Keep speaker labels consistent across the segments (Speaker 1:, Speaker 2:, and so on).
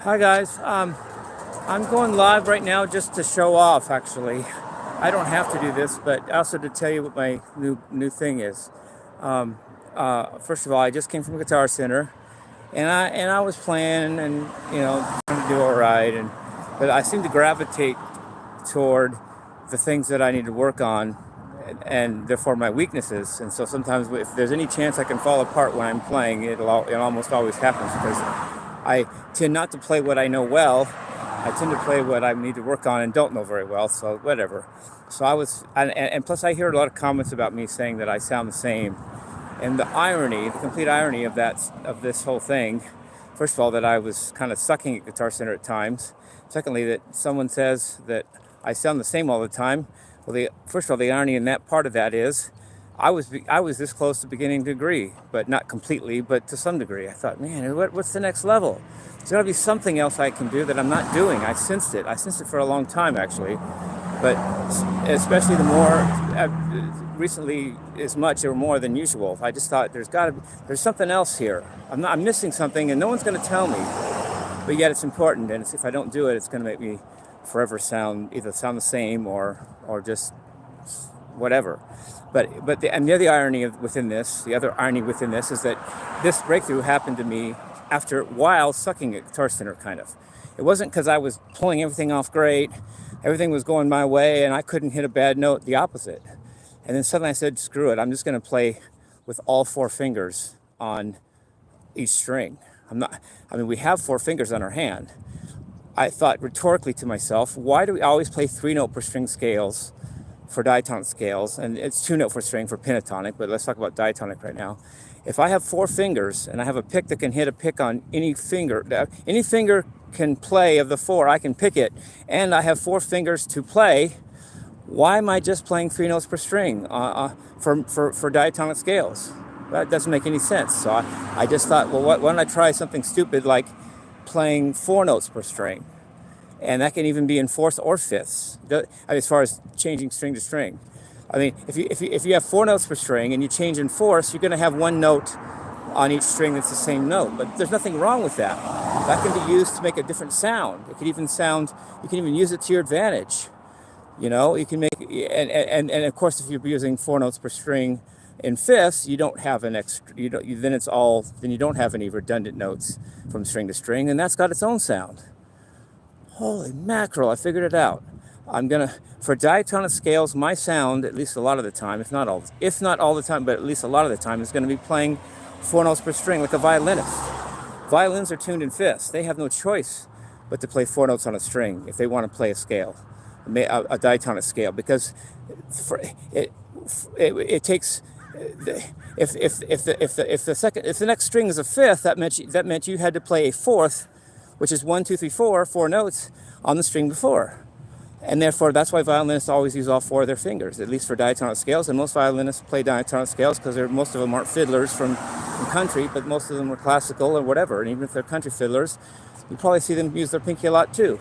Speaker 1: Hi guys. I'm going live right now just to show off. Actually, I don't have to do this, but also to tell you what my new thing is. First of all, I just came from Guitar Center, and I was playing and trying to do all right, but I seem to gravitate toward the things that I need to work on, and therefore my weaknesses. And so sometimes, if there's any chance I can fall apart when I'm playing, it almost always happens because I tend not to play what I know well. I tend to play what I need to work on and don't know very well. So whatever. So and plus I hear a lot of comments about me saying that I sound the same. And the complete irony of this whole thing, first of all, that I was kind of sucking at Guitar Center at times. Secondly, that someone says that I sound the same all the time. Well, first of all, the irony in that part of that is, I was this close to beginning to agree, but not completely, but to some degree. I thought, man, what's the next level? There's got to be something else I can do that I'm not doing. I sensed it. I sensed it for a long time, actually, but especially the more recently, as much or more than usual. I just thought there's something else here. I'm missing something, and no one's going to tell me. But yet it's important, and if I don't do it, it's going to make me forever either sound the same or just whatever. But the other irony within this is that this breakthrough happened to me while sucking at Guitar Center, kind of. It wasn't because I was pulling everything off great, everything was going my way, and I couldn't hit a bad note. The opposite. And then suddenly I said, screw it, I'm just going to play with all four fingers on each string. We have four fingers on our hand. I thought rhetorically to myself, why do we always play 3-note per string scales for diatonic scales? And it's 2-note per string for pentatonic, but let's talk about diatonic right now. If I have four fingers and I have a pick that can hit a pick on any finger can play of the four, I can pick it, and I have four fingers to play, why am I just playing 3 notes per string for diatonic scales? That doesn't make any sense. So I just thought, well, why don't I try something stupid like playing 4 notes per string? And that can even be in fourths or fifths, as far as changing string to string. If you have 4 notes per string and you change in fourths, you're going to have one note on each string that's the same note. But there's nothing wrong with that. That can be used to make a different sound. You can even use it to your advantage. You can make, and of course, if you're using 4 notes per string in fifths, you don't have then you don't have any redundant notes from string to string, and that's got its own sound. Holy mackerel, I figured it out. For diatonic scales, my sound, at least a lot of the time, if not all the time, but at least a lot of the time, is going to be playing 4 notes per string like a violinist. Violins are tuned in fifths. They have no choice but to play 4 notes on a string if they want to play a scale, a diatonic scale, because it takes. If the next string is a fifth, that meant you had to play a fourth, which is 1, 2, 3, 4 notes on the string before. And therefore, that's why violinists always use all four of their fingers, at least for diatonic scales. And most violinists play diatonic scales because most of them aren't fiddlers from country, but most of them are classical or whatever. And even if they're country fiddlers, you probably see them use their pinky a lot too.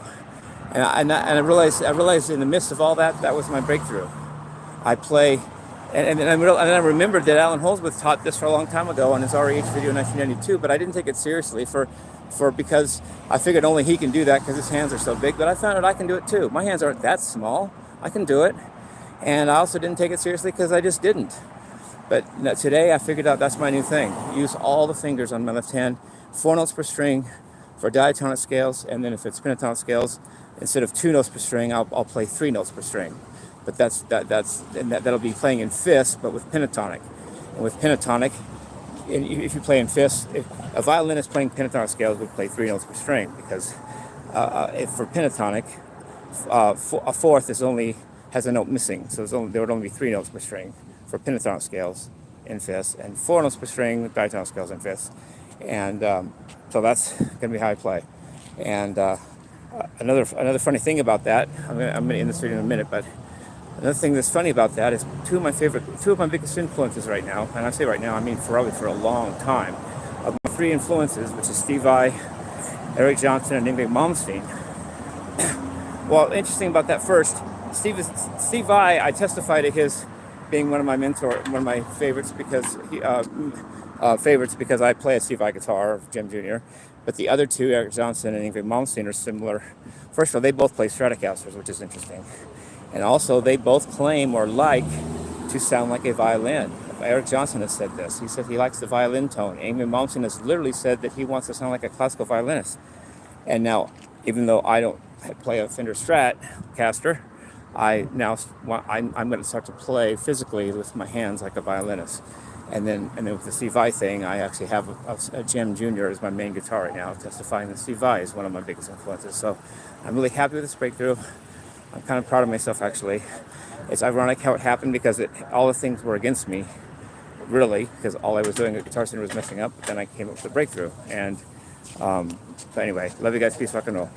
Speaker 1: And I realized in the midst of all that was my breakthrough. I play, and I remembered that Alan Holdsworth taught this for a long time ago on his REH video in 1992, but I didn't take it seriously because I figured only he can do that because his hands are so big, but I found out I can do it too. My hands aren't that small. I can do it. And I also didn't take it seriously because I just didn't. But today I figured out that's my new thing. Use all the fingers on my left hand, 4 notes per string for diatonic scales, and then if it's pentatonic scales, instead of 2 notes per string, I'll play 3 notes per string. But that'll be playing in fifths, but with pentatonic. And with pentatonic, if you play in fifths, if a violinist playing pentatonic scales would play 3 notes per string, because for pentatonic, a fourth has a note missing, so there would only be 3 notes per string for pentatonic scales in fifths, and 4 notes per string with diatonic scales in fifths, and so that's going to be how I play. And another funny thing about that, I'm going to end this video in a minute, but another thing that's funny about that is two of my biggest influences right now, and I say right now, I mean probably for a long time, of my 3 influences, which is Steve Vai, Eric Johnson, and Ingrid Malmsteen. Well, interesting about that first, Steve Vai, I testified at his being one of my one of my favorites because I play a Steve Vai guitar of Jim Jr. But the other two, Eric Johnson and Ingrid Malmsteen, are similar. First of all, they both play Stratocasters, which is interesting. And also, they both claim or like to sound like a violin. Eric Johnson has said this. He said he likes the violin tone. Ingrid Malmsteen has literally said that he wants to sound like a classical violinist. And now, even though I don't play a Fender Stratocaster, I'm going to start to play physically with my hands like a violinist. And then with the Steve Vai thing, I actually have a Jim Jr. as my main guitar right now, testifying that Steve Vai is one of my biggest influences. So I'm really happy with this breakthrough. I'm kind of proud of myself, actually. It's ironic how it happened because all the things were against me, really, because all I was doing at Guitar Center was messing up. But then I came up with the breakthrough. And so anyway, love you guys. Peace, rock and roll.